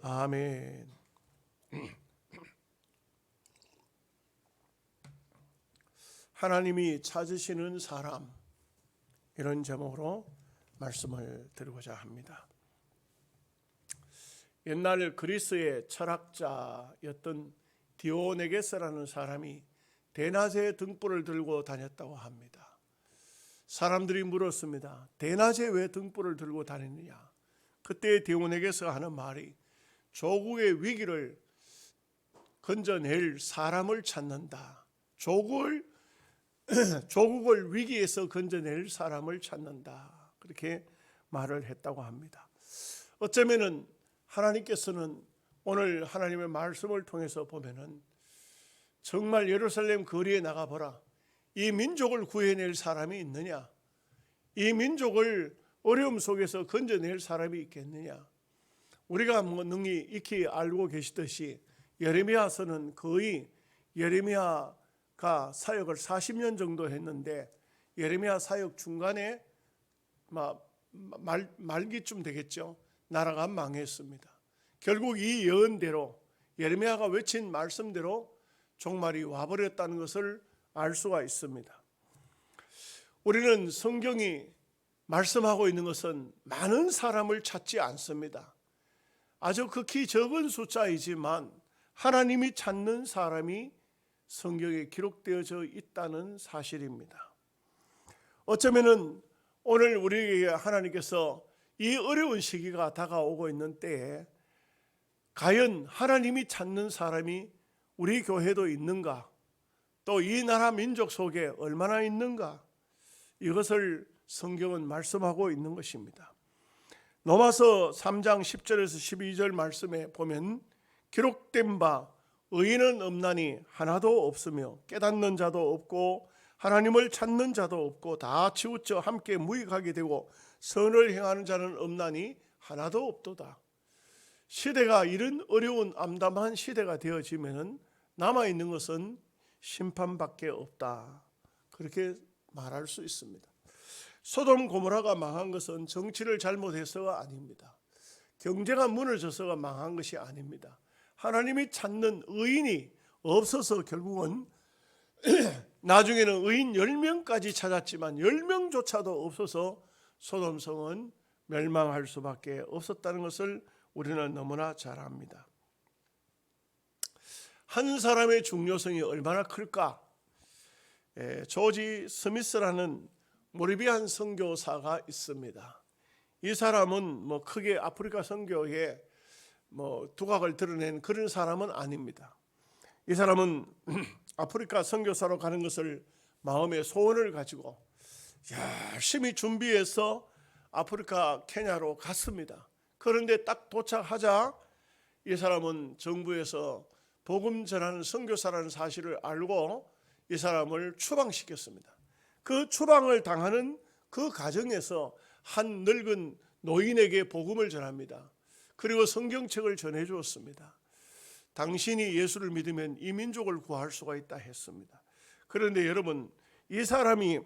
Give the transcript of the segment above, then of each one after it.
아멘. 하나님이 찾으시는 사람, 이런 제목으로 말씀을 드리고자 합니다. 옛날 그리스의 철학자였던 디오네게스라는 사람이 대낮에 등불을 들고 다녔다고 합니다. 사람들이 물었습니다. 대낮에 왜 등불을 들고 다니느냐? 그때 디오네게스가 하는 말이 조국의 위기를 건져낼 사람을 찾는다. 조국을 위기에서 건져낼 사람을 찾는다. 그렇게 말을 했다고 합니다. 어쩌면은 하나님께서는 오늘 하나님의 말씀을 통해서 보면은 정말 예루살렘 거리에 나가보라. 이 민족을 구해낼 사람이 있느냐? 이 민족을 어려움 속에서 건져낼 사람이 있겠느냐? 우리가 능히 익히 알고 계시듯이 예레미야서는 거의 예레미야가 사역을 40년 정도 했는데 예레미야 사역 중간에 말기쯤 되겠죠. 나라가 망했습니다. 결국 이 예언대로 예레미야가 외친 말씀대로 종말이 와버렸다는 것을 알 수가 있습니다. 우리는 성경이 말씀하고 있는 것은 많은 사람을 찾지 않습니다. 아주 극히 적은 숫자이지만 하나님이 찾는 사람이 성경에 기록되어져 있다는 사실입니다. 어쩌면은 오늘 우리에게 하나님께서 이 어려운 시기가 다가오고 있는 때에 과연 하나님이 찾는 사람이 우리 교회도 있는가? 또 이 나라 민족 속에 얼마나 있는가? 이것을 성경은 말씀하고 있는 것입니다. 로마서 3장 10절에서 12절 말씀에 보면 기록된 바 의인은 없나니 하나도 없으며 깨닫는 자도 없고 하나님을 찾는 자도 없고 다 치우쳐 함께 무익하게 되고 선을 행하는 자는 없나니 하나도 없도다. 시대가 이런 어려운 암담한 시대가 되어지면 남아있는 것은 심판밖에 없다. 그렇게 말할 수 있습니다. 소돔 고모라가 망한 것은 정치를 잘못해서가 아닙니다. 경제가 무너져서가 망한 것이 아닙니다. 하나님이 찾는 의인이 없어서 결국은 나중에는 의인 10명까지 찾았지만 10명조차도 없어서 소돔성은 멸망할 수밖에 없었다는 것을 우리는 너무나 잘 압니다. 한 사람의 중요성이 얼마나 클까? 조지 스미스라는 모리비안 선교사가 있습니다. 이 사람은 크게 아프리카 선교에 두각을 드러낸 그런 사람은 아닙니다. 이 사람은 아프리카 선교사로 가는 것을 마음의 소원을 가지고 열심히 준비해서 아프리카 케냐로 갔습니다. 그런데 딱 도착하자 이 사람은 정부에서 복음 전하는 선교사라는 사실을 알고 이 사람을 추방시켰습니다. 그 추방을 당하는 그 과정에서 한 늙은 노인에게 복음을 전합니다. 그리고 성경책을 전해 주었습니다. 당신이 예수를 믿으면 이 민족을 구할 수가 있다 했습니다. 그런데 여러분, 이 사람이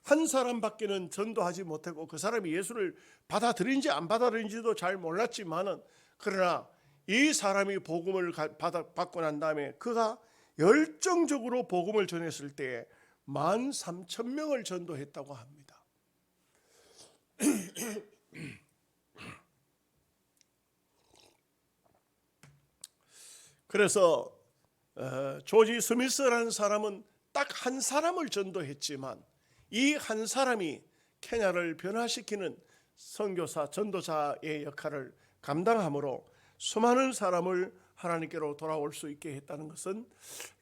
한 사람밖에는 전도하지 못했고 그 사람이 예수를 받아들인지 안 받아들인지도 잘 몰랐지만은 그러나 이 사람이 복음을 받고 난 다음에 그가 열정적으로 복음을 전했을 때에 13,000명을 전도했다고 합니다. 그래서 조지 스미스라는 사람은 딱 한 사람을 전도했지만 이 한 사람이 케냐를 변화시키는 선교사, 전도자의 역할을 감당함으로 수많은 사람을 하나님께로 돌아올 수 있게 했다는 것은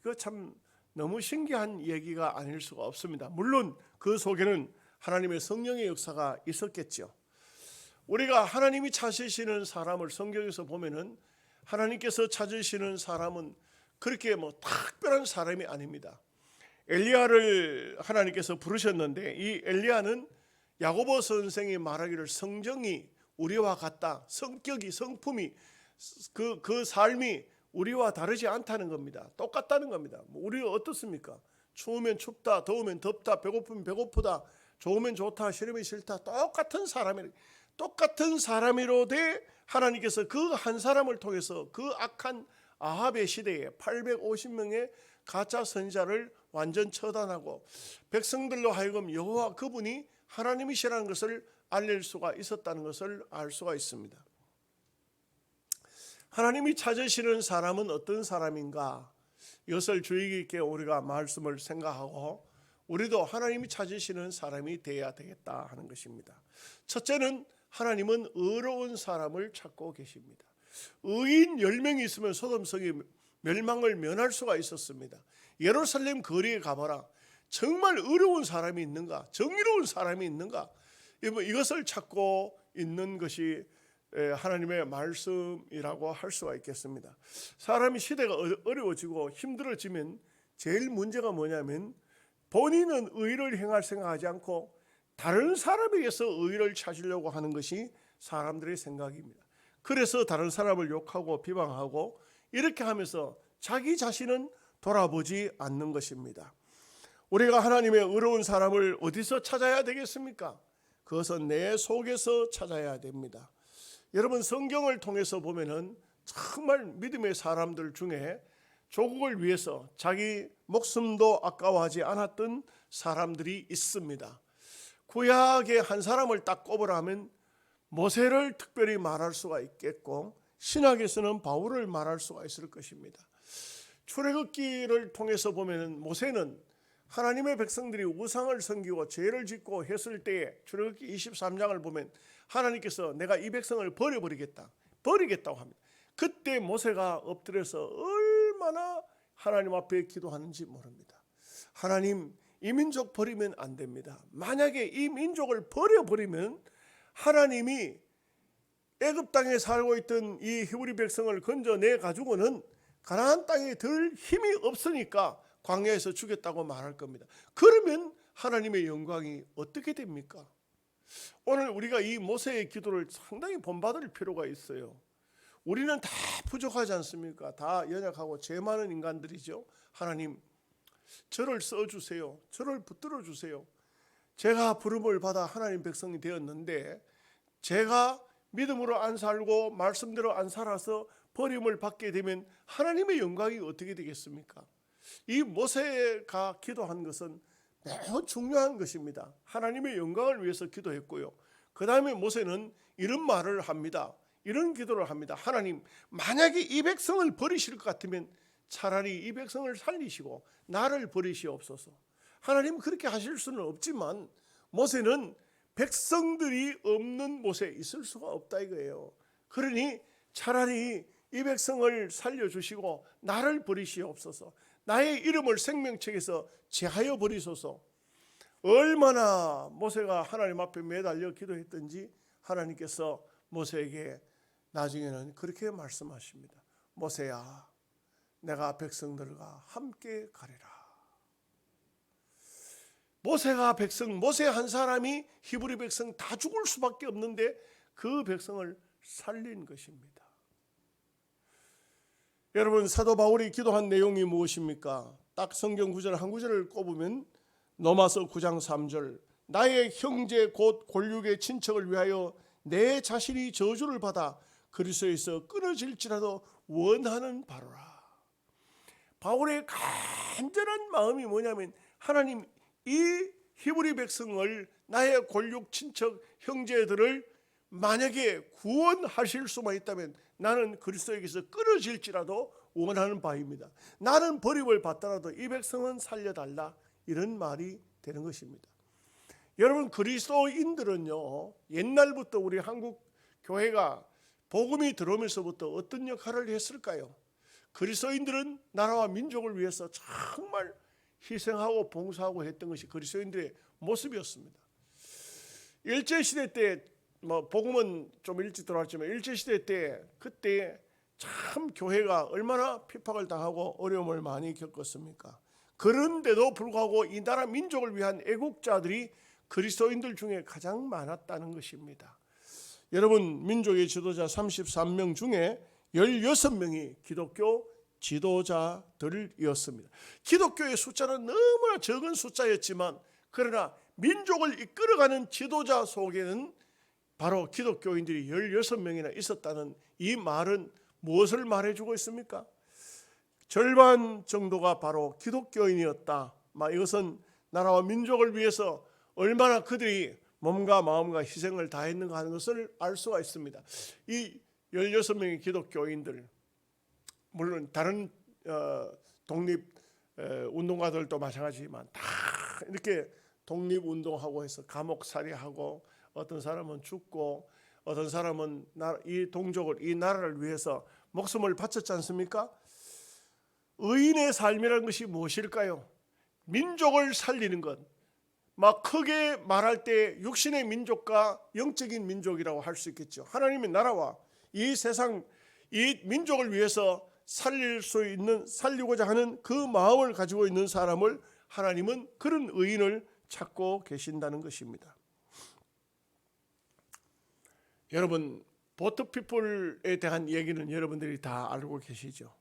이거 참 너무 신기한 얘기가 아닐 수가 없습니다. 물론 그 속에는 하나님의 성령의 역사가 있었겠죠. 우리가 하나님이 찾으시는 사람을 성경에서 보면은 하나님께서 찾으시는 사람은 그렇게 특별한 사람이 아닙니다. 엘리야를 하나님께서 부르셨는데 이 엘리야는 야고보 선생이 말하기를 성정이 우리와 같다. 성격이, 성품이, 그 삶이 우리와 다르지 않다는 겁니다. 똑같다는 겁니다. 우리가 어떻습니까? 추우면 춥다, 더우면 덥다, 배고프면 배고프다, 좋으면 좋다, 싫으면 싫다. 똑같은 사람이로되 하나님께서 그 한 사람을 통해서 그 악한 아합의 시대에 850명의 가짜 선지자를 완전 처단하고 백성들로 하여금 여호와 그분이 하나님이시라는 것을 알릴 수가 있었다는 것을 알 수가 있습니다. 하나님이 찾으시는 사람은 어떤 사람인가? 이것을 주의 깊게 우리가 말씀을 생각하고 우리도 하나님이 찾으시는 사람이 되어야 되겠다 하는 것입니다. 첫째는 하나님은 의로운 사람을 찾고 계십니다. 의인 10명이 있으면 소돔성이 멸망을 면할 수가 있었습니다. 예루살렘 거리에 가봐라. 정말 의로운 사람이 있는가? 정의로운 사람이 있는가? 이것을 찾고 있는 것이 하나님의 말씀이라고 할 수가 있겠습니다. 사람이 시대가 어려워지고 힘들어지면 제일 문제가 뭐냐면 본인은 의를 행할 생각하지 않고 다른 사람에게서 의를 찾으려고 하는 것이 사람들의 생각입니다. 그래서 다른 사람을 욕하고 비방하고 이렇게 하면서 자기 자신은 돌아보지 않는 것입니다. 우리가 하나님의 의로운 사람을 어디서 찾아야 되겠습니까? 그것은 내 속에서 찾아야 됩니다. 여러분, 성경을 통해서 보면은 정말 믿음의 사람들 중에 조국을 위해서 자기 목숨도 아까워하지 않았던 사람들이 있습니다. 구약의 한 사람을 딱 꼽으라면 모세를 특별히 말할 수가 있겠고 신약에서는 바울을 말할 수가 있을 것입니다. 출애굽기를 통해서 보면은 모세는 하나님의 백성들이 우상을 섬기고 죄를 짓고 했을 때에 출애굽기 23장을 보면 하나님께서 내가 이 백성을 버리겠다고 합니다. 그때 모세가 엎드려서 얼마나 하나님 앞에 기도하는지 모릅니다. 하나님, 이 민족 버리면 안 됩니다. 만약에 이 민족을 버려버리면 하나님이 애굽 땅에 살고 있던 이 히브리 백성을 건져내 가지고는 가나안 땅에 들 힘이 없으니까 광야에서 죽였다고 말할 겁니다. 그러면 하나님의 영광이 어떻게 됩니까? 오늘 우리가 이 모세의 기도를 상당히 본받을 필요가 있어요. 우리는 다 부족하지 않습니까? 다 연약하고 죄 많은 인간들이죠. 하나님, 저를 써주세요. 저를 붙들어 주세요. 제가 부름을 받아 하나님 백성이 되었는데 제가 믿음으로 안 살고 말씀대로 안 살아서 버림을 받게 되면 하나님의 영광이 어떻게 되겠습니까? 이 모세가 기도한 것은 매우 중요한 것입니다. 하나님의 영광을 위해서 기도했고요. 그 다음에 모세는 이런 말을 합니다. 이런 기도를 합니다. 하나님, 만약에 이 백성을 버리실 것 같으면 차라리 이 백성을 살리시고 나를 버리시옵소서. 하나님 그렇게 하실 수는 없지만 모세는 백성들이 없는 곳에 있을 수가 없다 이거예요. 그러니 차라리 이 백성을 살려주시고 나를 버리시옵소서. 나의 이름을 생명책에서 제하여 버리소서. 얼마나 모세가 하나님 앞에 매달려 기도했던지 하나님께서 모세에게 나중에는 그렇게 말씀하십니다. 모세야, 내가 백성들과 함께 가리라. 모세가 모세 한 사람이 히브리 백성 다 죽을 수밖에 없는데 그 백성을 살린 것입니다. 여러분, 사도 바울이 기도한 내용이 무엇입니까? 딱 성경 구절 한 구절을 꼽으면 로마서 9장 3절, 나의 형제 곧 골육의 친척을 위하여 내 자신이 저주를 받아 그리스도에서 끊어질지라도 원하는 바로라. 바울의 간절한 마음이 뭐냐면 하나님, 이 히브리 백성을, 나의 골육 친척 형제들을 만약에 구원하실 수만 있다면 나는 그리스도에게서 끊어질지라도 원하는 바입니다. 나는 버림을 받더라도 이 백성은 살려달라, 이런 말이 되는 것입니다. 여러분, 그리스도인들은요, 옛날부터 우리 한국 교회가 복음이 들어오면서부터 어떤 역할을 했을까요? 그리스도인들은 나라와 민족을 위해서 정말 희생하고 봉사하고 했던 것이 그리스도인들의 모습이었습니다. 일제시대 때 복음은 좀 일찍 들어왔지만 일제시대 때 그때 참 교회가 얼마나 핍박을 당하고 어려움을 많이 겪었습니까? 그런데도 불구하고 이 나라 민족을 위한 애국자들이 그리스도인들 중에 가장 많았다는 것입니다. 여러분, 민족의 지도자 33명 중에 16명이 기독교 지도자들이었습니다. 기독교의 숫자는 너무나 적은 숫자였지만 그러나 민족을 이끌어가는 지도자 속에는 바로 기독교인들이 16명이나 있었다는 이 말은 무엇을 말해주고 있습니까? 절반 정도가 바로 기독교인이었다. 이것은 나라와 민족을 위해서 얼마나 그들이 몸과 마음과 희생을 다했는가 하는 것을 알 수가 있습니다. 이 16명의 기독교인들, 물론 다른 독립 운동가들도 마찬가지지만 다 이렇게 독립운동하고 해서 감옥살이하고 어떤 사람은 죽고 어떤 사람은 이 동족을, 이 나라를 위해서 목숨을 바쳤지 않습니까? 의인의 삶이라는 것이 무엇일까요? 민족을 살리는 것. 크게 말할 때 육신의 민족과 영적인 민족이라고 할 수 있겠죠. 하나님의 나라와 이 세상, 이 민족을 위해서 살리고자 하는 그 마음을 가지고 있는 사람을 하나님은 그런 의인을 찾고 계신다는 것입니다. 여러분, 보트피플에 대한 얘기는 여러분들이 다 알고 계시죠.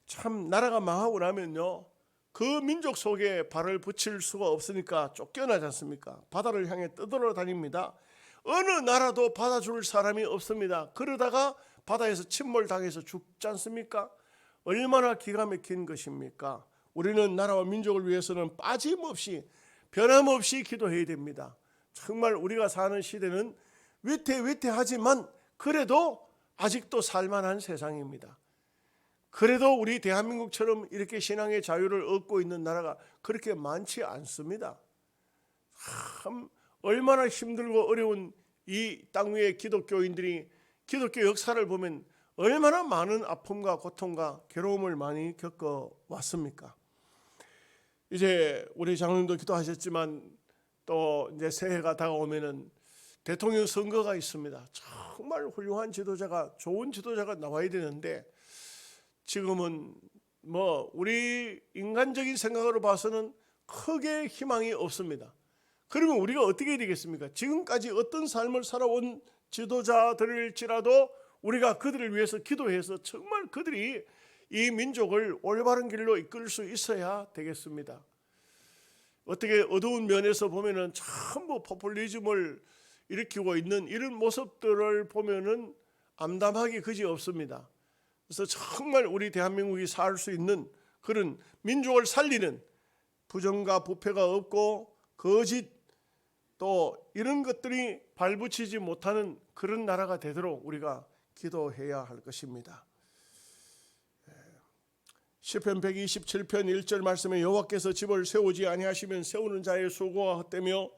참 나라가 망하고 나면요, 그 민족 속에 발을 붙일 수가 없으니까 쫓겨나지 않습니까? 바다를 향해 떠돌아 다닙니다. 어느 나라도 받아줄 사람이 없습니다. 그러다가 바다에서 침몰당해서 죽지 않습니까? 얼마나 기가 막힌 것입니까? 우리는 나라와 민족을 위해서는 빠짐없이 변함없이 기도해야 됩니다. 정말 우리가 사는 시대는 위태위태하지만 그래도 아직도 살만한 세상입니다. 그래도 우리 대한민국처럼 이렇게 신앙의 자유를 얻고 있는 나라가 그렇게 많지 않습니다. 참 얼마나 힘들고 어려운 이 땅 위의 기독교인들이 기독교 역사를 보면 얼마나 많은 아픔과 고통과 괴로움을 많이 겪어왔습니까? 이제 우리 장로님도 기도하셨지만 또 이제 새해가 다가오면은 대통령 선거가 있습니다. 정말 훌륭한 지도자가, 좋은 지도자가 나와야 되는데 지금은 우리 인간적인 생각으로 봐서는 크게 희망이 없습니다. 그러면 우리가 어떻게 해야 되겠습니까? 지금까지 어떤 삶을 살아온 지도자들일지라도 우리가 그들을 위해서 기도해서 정말 그들이 이 민족을 올바른 길로 이끌 수 있어야 되겠습니다. 어떻게 어두운 면에서 보면은 전부 포퓰리즘을 일으키고 있는 이런 모습들을 보면은 암담하기 그지 없습니다. 그래서 정말 우리 대한민국이 살 수 있는 그런 민족을 살리는 부정과 부패가 없고 거짓 또 이런 것들이 발붙이지 못하는 그런 나라가 되도록 우리가 기도해야 할 것입니다. 시편 127편 1절 말씀에 여호와께서 집을 세우지 아니하시면 세우는 자의 수고가 헛되며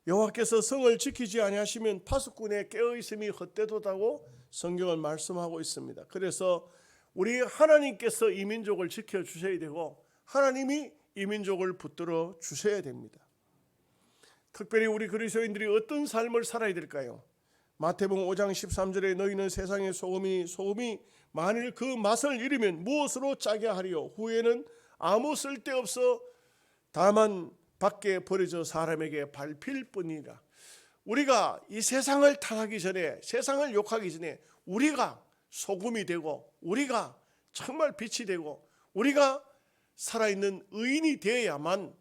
여호와께서 성을 지키지 아니하시면 파수꾼의 깨어있음이 헛되도다고 성경은 말씀하고 있습니다. 그래서 우리 하나님께서 이 민족을 지켜주셔야 되고 하나님이 이 민족을 붙들어 주셔야 됩니다. 특별히 우리 그리스도인들이 어떤 삶을 살아야 될까요? 마태복음 5장 13절에 너희는 세상의 소금이 만일 그 맛을 잃으면 무엇으로 짜게 하리요? 후에는 아무 쓸데없어 다만 밖에 버려져 사람에게 밟힐 뿐이라. 우리가 이 세상을 탓하기 전에, 세상을 욕하기 전에 우리가 소금이 되고 우리가 정말 빛이 되고 우리가 살아있는 의인이 되어야만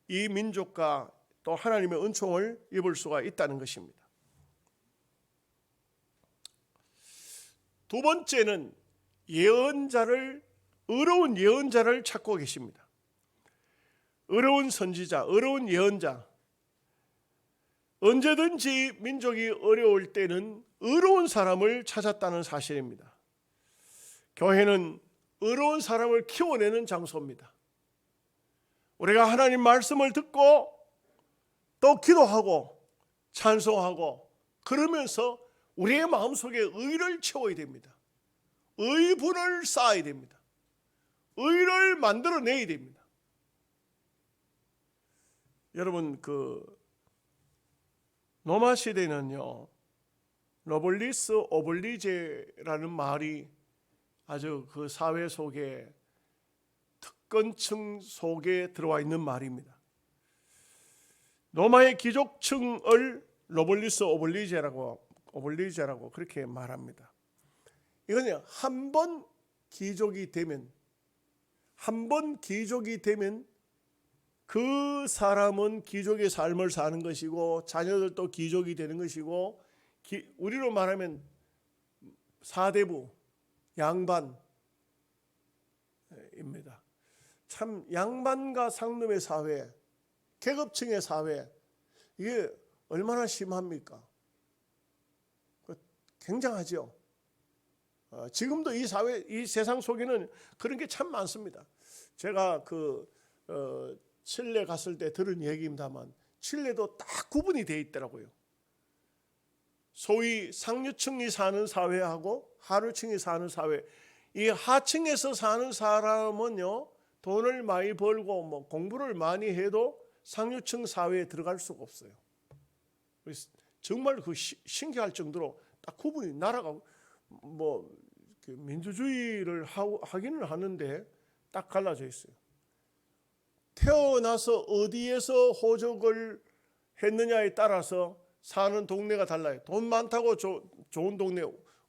이 민족과 또 하나님의 은총을 입을 수가 있다는 것입니다. 두 번째는 의로운 예언자를 찾고 계십니다. 의로운 선지자, 의로운 예언자. 언제든지 민족이 어려울 때는 의로운 사람을 찾았다는 사실입니다. 교회는 의로운 사람을 키워내는 장소입니다. 우리가 하나님 말씀을 듣고 또 기도하고 찬송하고 그러면서 우리의 마음속에 의를 채워야 됩니다. 의분을 쌓아야 됩니다. 의를 만들어내야 됩니다. 여러분, 로마 시대는요, 노블리스 오블리제라는 말이 아주 그 사회 속에 특권층 속에 들어와 있는 말입니다. 로마의 귀족층을 노블리스 오블리제라고 그렇게 말합니다. 이건 한 번 귀족이 되면 그 사람은 귀족의 삶을 사는 것이고 자녀들도 귀족이 되는 것이고 우리로 말하면 사대부 양반입니다. 참 양반과 상놈의 사회, 계급층의 사회, 이게 얼마나 심합니까? 굉장하죠. 지금도 이 사회, 이 세상 속에는 그런 게 참 많습니다. 제가 칠레 갔을 때 들은 얘기입니다만, 칠레도 딱 구분이 되어 있더라고요. 소위 상류층이 사는 사회하고 하류층이 사는 사회. 이 하층에서 사는 사람은요, 돈을 많이 벌고 뭐 공부를 많이 해도 상류층 사회에 들어갈 수가 없어요. 정말 신기할 정도로 딱 구분이, 나라가 뭐 민주주의를 하기는 하는데 딱 갈라져 있어요. 태어나서 어디에서 호적을 했느냐에 따라서 사는 동네가 달라요. 돈 많다고 좋은 동네,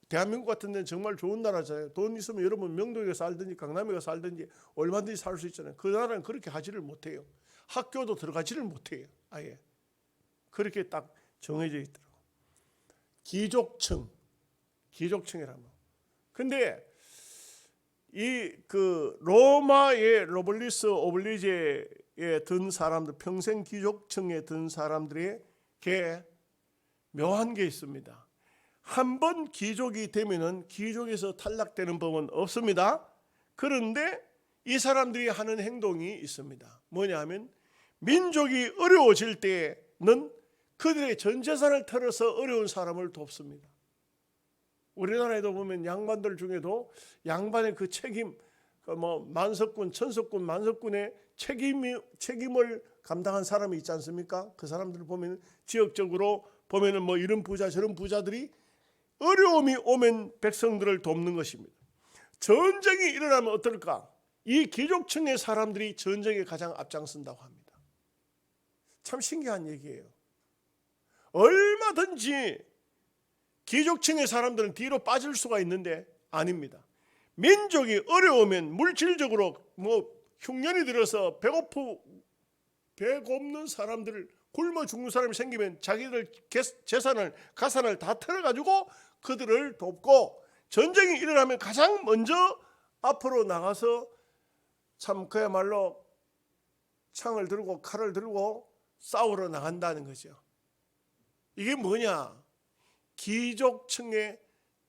대한민국 같은 데는 정말 좋은 나라잖아요. 돈 있으면 여러분 명동에 살든지 강남에 살든지 얼마든지 살 수 있잖아요. 그 나라는 그렇게 하지를 못해요. 학교도 들어가지를 못해요. 아예 그렇게 딱 정해져 있더라고요. 기족층이라면. 근데 이 로마의 로블리스 오블리제에 든 사람들, 평생 귀족층에 든 사람들에게 묘한 게 있습니다. 한 번 귀족이 되면은 귀족에서 탈락되는 법은 없습니다. 그런데 이 사람들이 하는 행동이 있습니다. 뭐냐 하면, 민족이 어려워질 때는 그들의 전 재산을 털어서 어려운 사람을 돕습니다. 우리나라에도 보면 양반들 중에도 양반의 그 책임, 만석군, 천석군, 만석군의 책임을 감당한 사람이 있지 않습니까? 그 사람들을 보면 지역적으로 보면은 뭐 이런 부자 저런 부자들이 어려움이 오면 백성들을 돕는 것입니다. 전쟁이 일어나면 어떨까? 이 귀족층의 사람들이 전쟁에 가장 앞장선다고 합니다. 참 신기한 얘기예요. 얼마든지 귀족층의 사람들은 뒤로 빠질 수가 있는데 아닙니다. 민족이 어려우면 물질적으로 뭐 흉년이 들어서 배고프는 사람들을, 굶어 죽는 사람이 생기면 자기들 재산을 가산을 다 털어가지고 그들을 돕고, 전쟁이 일어나면 가장 먼저 앞으로 나가서 참 그야말로 창을 들고 칼을 들고 싸우러 나간다는 거죠. 이게 뭐냐? 귀족층의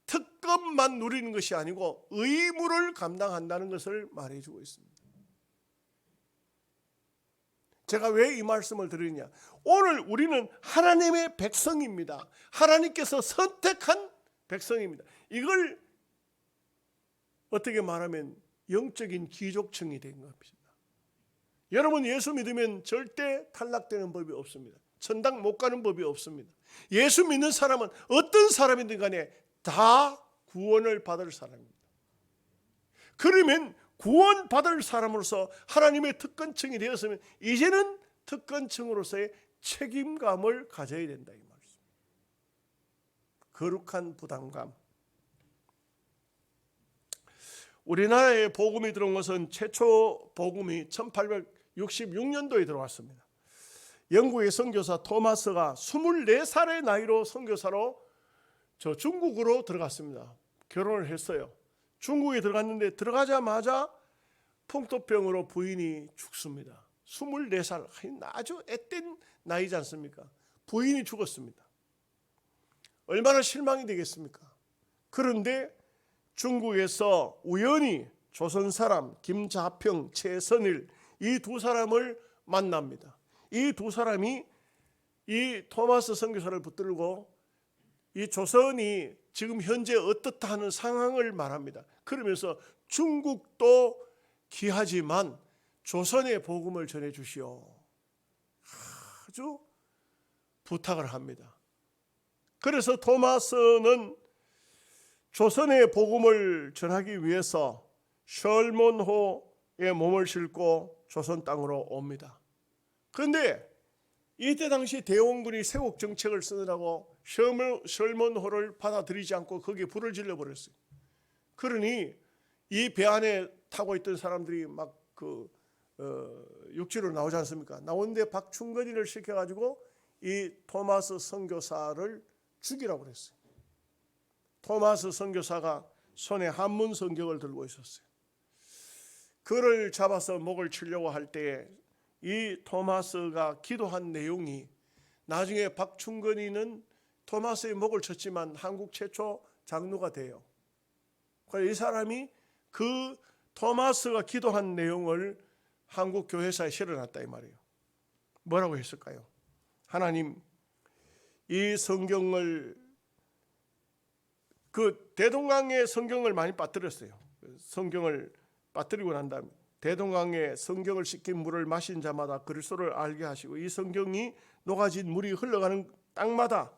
특권만 누리는 것이 아니고 의무를 감당한다는 것을 말해주고 있습니다. 제가 왜 이 말씀을 드리냐? 오늘 우리는 하나님의 백성입니다. 하나님께서 선택한 백성입니다. 이걸 어떻게 말하면 영적인 귀족층이 된 겁니다. 여러분, 예수 믿으면 절대 탈락되는 법이 없습니다. 천당 못 가는 법이 없습니다. 예수 믿는 사람은 어떤 사람이든 간에 다 구원을 받을 사람입니다. 그러면 구원받을 사람으로서 하나님의 특권층이 되었으면 이제는 특권층으로서의 책임감을 가져야 된다, 이 말씀. 거룩한 부담감. 우리나라에 복음이 들어온 것은 최초 복음이 1866년도에 들어왔습니다. 영국의 선교사 토마스가 24살의 나이로 선교사로 중국으로 들어갔습니다. 결혼을 했어요. 중국에 들어갔는데 들어가자마자 풍토병으로 부인이 죽습니다. 24살, 아주 앳된 나이지 않습니까? 부인이 죽었습니다. 얼마나 실망이 되겠습니까? 그런데 중국에서 우연히 조선 사람 김자평, 최선일, 이 두 사람을 만납니다. 이 두 사람이 이 토마스 선교사를 붙들고 이 조선이 지금 현재 어떻다 하는 상황을 말합니다. 그러면서 중국도 귀하지만 조선의 복음을 전해 주시오. 아주 부탁을 합니다. 그래서 토마스는 조선의 복음을 전하기 위해서 셜몬호에 몸을 싣고 조선 땅으로 옵니다. 그런데 이때 당시 대원군이 세국 정책을 쓰느라고 셜몬호를 받아들이지 않고 거기에 불을 질러버렸어요. 그러니 이 배 안에 타고 있던 사람들이 막 육지로 나오지 않습니까? 나오는데 박충건이를 시켜가지고 이 토마스 선교사를 죽이라고 그랬어요. 토마스 선교사가 손에 한문 성경을 들고 있었어요. 그를 잡아서 목을 치려고 할 때에 이 토마스가 기도한 내용이, 나중에 박충근이는 토마스의 목을 쳤지만 한국 최초 장로가 돼요. 그래서 이 사람이 그 토마스가 기도한 내용을 한국 교회사에 실어놨다 이 말이에요. 뭐라고 했을까요? 하나님, 이 성경을, 그 대동강에 성경을 많이 빠뜨렸어요. 성경을 빠뜨리고 난 다음에 대동강에 성경을 씻긴 물을 마신 자마다 그리스도를 알게 하시고, 이 성경이 녹아진 물이 흘러가는 땅마다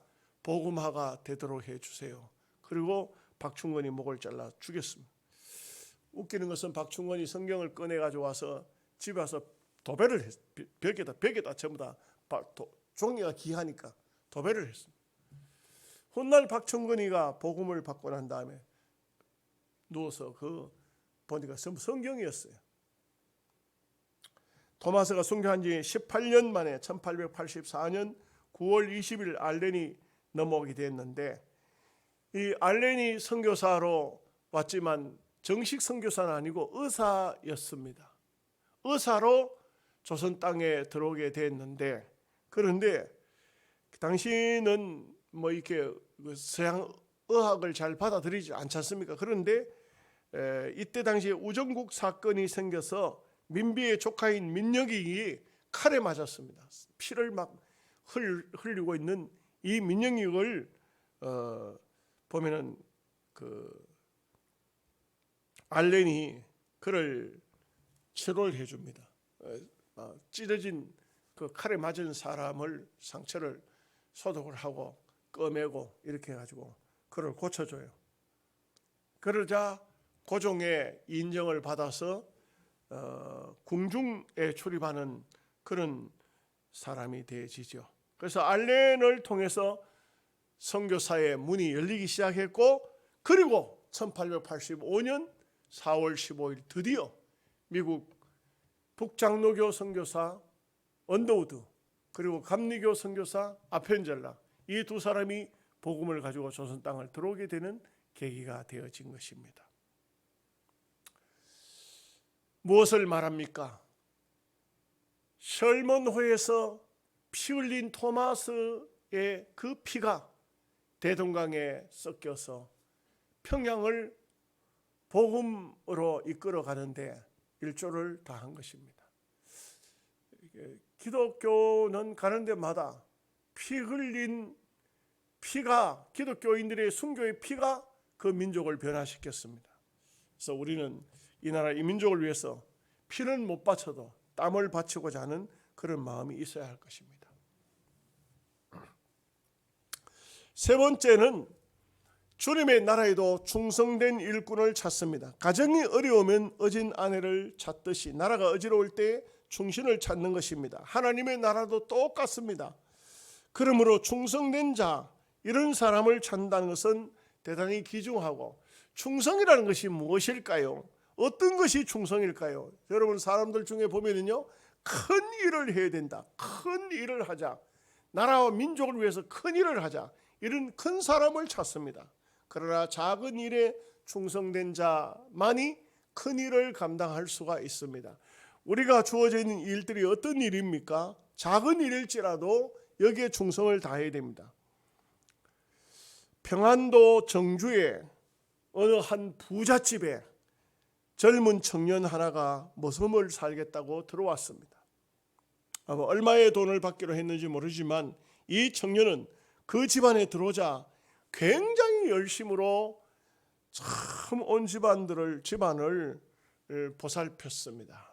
복음화가 되도록 해주세요. 그리고 박충건이 목을 잘라 죽였습니다. 웃기는 것은 박충건이 성경을 꺼내가지고 와서 집에 와서 도배를 했어요. 벽에다 전부 다 종이가 귀하니까 도배를 했습니다. 훗날 박충건이가 복음을 받고 난 다음에 누워서 보니까 성경이었어요. 토마스가 순교한 지 18년 만에 1884년 9월 20일 알렌이 넘어오게 됐는데, 이 알렌이 선교사로 왔지만 정식 선교사는 아니고 의사였습니다. 의사로 조선 땅에 들어오게 됐는데, 그런데 당시는 뭐 이렇게 서양 의학을 잘 받아들이지 않지 않습니까? 그런데 이때 당시에 우정국 사건이 생겨서 민비의 조카인 민영익이 칼에 맞았습니다. 피를 막 흘리고 있는 이 민영익을 보면은 그 알렌이 그를 치료를 해줍니다. 찢어진 그 칼에 맞은 사람을 상처를 소독을 하고 꺼매고 이렇게 해가지고 그를 고쳐줘요. 그러자 고종의 인정을 받아서 궁중에 출입하는 그런 사람이 되어지죠. 그래서 알렌을 통해서 선교사의 문이 열리기 시작했고, 그리고 1885년 4월 15일 드디어 미국 북장로교 선교사 언더우드, 그리고 감리교 선교사 아펜젤라, 이 두 사람이 복음을 가지고 조선 땅을 들어오게 되는 계기가 되어진 것입니다. 무엇을 말합니까? 셜먼호에서 피 흘린 토마스의 그 피가 대동강에 섞여서 평양을 복음으로 이끌어 가는데 일조를 다한 것입니다. 기독교는 가는 데마다 피 흘린 피가, 기독교인들의 순교의 피가 그 민족을 변화시켰습니다. 그래서 우리는 이 나라 이 민족을 위해서 피는 못 바쳐도 땀을 바치고자 하는 그런 마음이 있어야 할 것입니다. 세 번째는 주님의 나라에도 충성된 일꾼을 찾습니다. 가정이 어려우면 어진 아내를 찾듯이 나라가 어지러울 때 충신을 찾는 것입니다. 하나님의 나라도 똑같습니다. 그러므로 충성된 자, 이런 사람을 찾는다는 것은 대단히 귀중하고, 충성이라는 것이 무엇일까요? 어떤 것이 충성일까요? 여러분, 사람들 중에 보면은요, 큰 일을 해야 된다, 큰 일을 하자, 나라와 민족을 위해서 큰 일을 하자, 이런 큰 사람을 찾습니다. 그러나 작은 일에 충성된 자만이 큰 일을 감당할 수가 있습니다. 우리가 주어져 있는 일들이 어떤 일입니까? 작은 일일지라도 여기에 충성을 다해야 됩니다. 평안도 정주에 어느 한 부잣집에 젊은 청년 하나가 모섬을 살겠다고 들어왔습니다. 얼마의 돈을 받기로 했는지 모르지만 이 청년은 그 집안에 들어오자 굉장히 열심으로 참 온 집안을 보살폈습니다.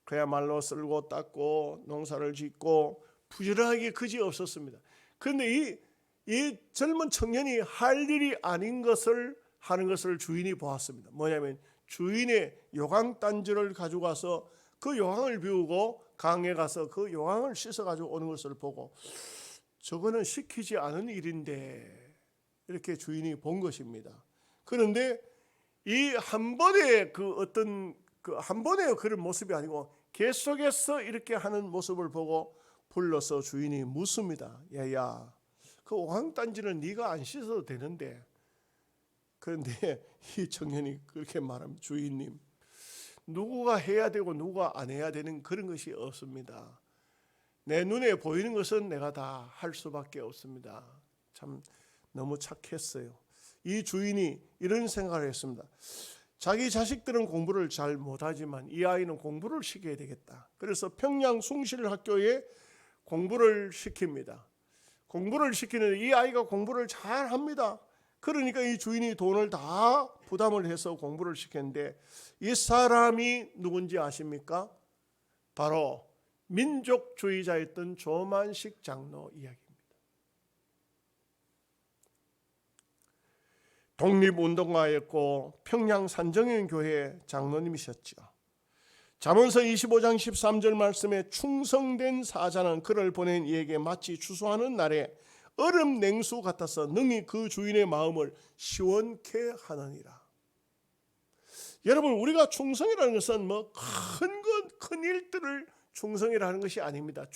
그야말로 쓸고 닦고 농사를 짓고 부지런하게 그지 없었습니다. 그런데 이 젊은 청년이 할 일이 아닌 것을 하는 것을 주인이 보았습니다. 뭐냐면 주인의 요강단지를 가지고 가서 그 요강을 비우고 강에 가서 그 요강을 씻어 가지고 오는 것을 보고, 저거는 시키지 않은 일인데, 이렇게 주인이 본 것입니다. 그런데 이 한 번의 한 번의 그런 모습이 아니고 계속해서 이렇게 하는 모습을 보고 불러서 주인이 묻습니다. 야야, 그 오황단지는 네가 안 씻어도 되는데. 그런데 이 청년이 그렇게 말합니다. 주인님, 누구가 해야 되고 누가 안 해야 되는 그런 것이 없습니다. 내 눈에 보이는 것은 내가 다 할 수밖에 없습니다. 참 너무 착했어요. 이 주인이 이런 생각을 했습니다. 자기 자식들은 공부를 잘 못하지만 이 아이는 공부를 시켜야 되겠다. 그래서 평양 숭실학교에 공부를 시킵니다. 공부를 시키는데 이 아이가 공부를 잘 합니다. 그러니까 이 주인이 돈을 다 부담을 해서 공부를 시켰는데, 이 사람이 누군지 아십니까? 바로 민족주의자였던 조만식 장로 이야기입니다. 독립운동가였고 평양 산정연교회 장로님이셨죠. 잠언서 25장 13절 말씀에 충성된 사자는 그를 보낸 이에게 마치 추수하는 날에 얼음 냉수 같아서 능히 그 주인의 마음을 시원케 하느니라. 여러분, 우리가 충성이라는 것은 뭐 큰 일들을 충성이라는 것이 아닙니다.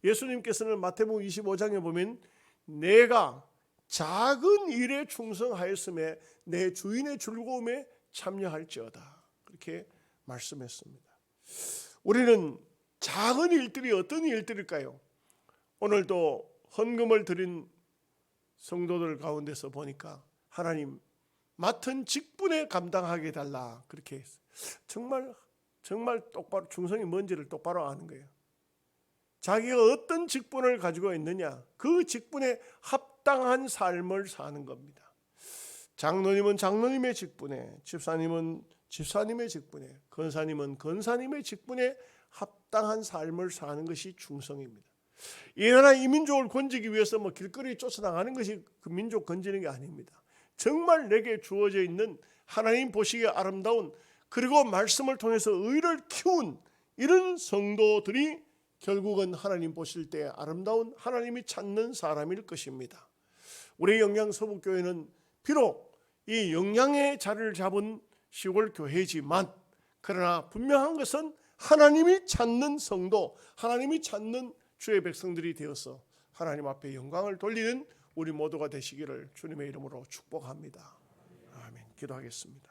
예수님께서는 마태복음 25장에 보면 내가 작은 일에 충성하였음에 내 주인의 즐거움에 참여할지어다, 그렇게 말씀했습니다. 우리는 작은 일들이 어떤 일들일까요? 오늘도 헌금을 드린 성도들 가운데서 보니까 하나님 맡은 직분에 감당하게 달라, 그렇게 했어요. 정말 똑바로 충성이 뭔지를 똑바로 아는 거예요. 자기가 어떤 직분을 가지고 있느냐, 그 직분에 합당한 삶을 사는 겁니다. 장로님은 장로님의 직분에, 집사님은 집사님의 직분에, 권사님은 권사님의 직분에 합당한 삶을 사는 것이 충성입니다. 이 나라 이 민족을 건지기 위해서 뭐 길거리에 쫓아나가는 것이 그 민족 건지는 게 아닙니다. 정말 내게 주어져 있는 하나님 보시기에 아름다운, 그리고 말씀을 통해서 의를 키운 이런 성도들이 결국은 하나님 보실 때 아름다운 하나님이 찾는 사람일 것입니다. 우리 영양서북교회는 비록 이 영양의 자리를 잡은 시골 교회지만, 그러나 분명한 것은 하나님이 찾는 성도, 하나님이 찾는 주의 백성들이 되어서 하나님 앞에 영광을 돌리는 우리 모두가 되시기를 주님의 이름으로 축복합니다. 아멘. 기도하겠습니다.